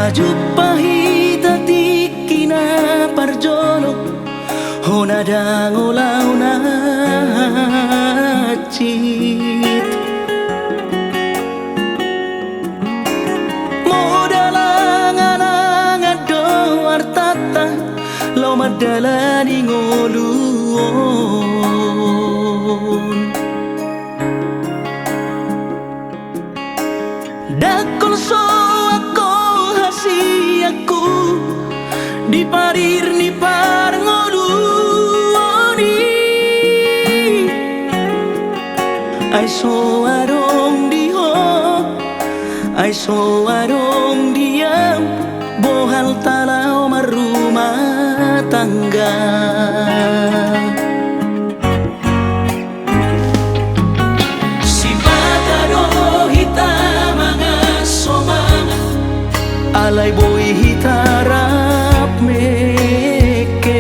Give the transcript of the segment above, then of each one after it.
Majupahita tikina parjono hona dangolauna cit modalangan do artata lo madalani ngoluon dakon so aku hasiaku di parir ni par ngoluoni ai so arong di ho ai so arong diam bohal talau marumah tangga alay boy hitarap mekel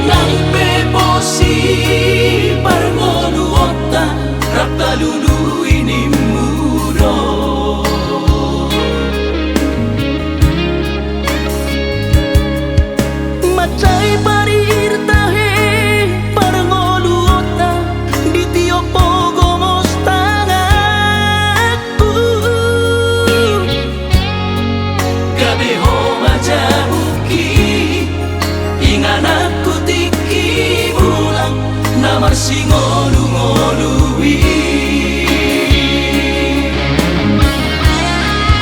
nang bebosi parngoluota rapta lulu ini muro macai parir tahe parngoluota di tiopo si ngolu-ngolui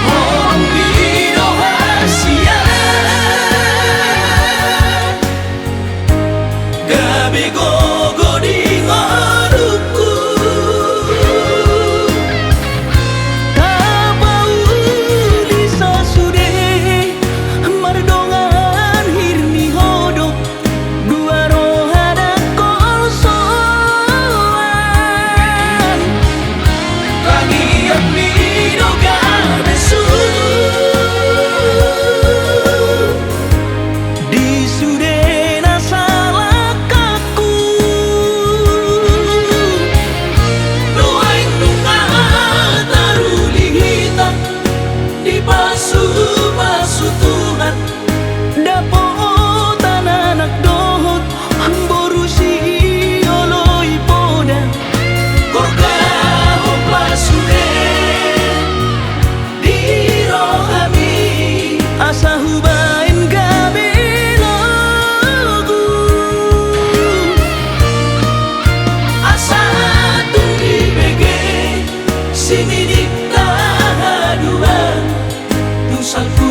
Hong bino hasia gabe gogo di ngoluku tabau lisa sude mardongan hirni hodok dua rohada kolso Sini di tahadua Nusanku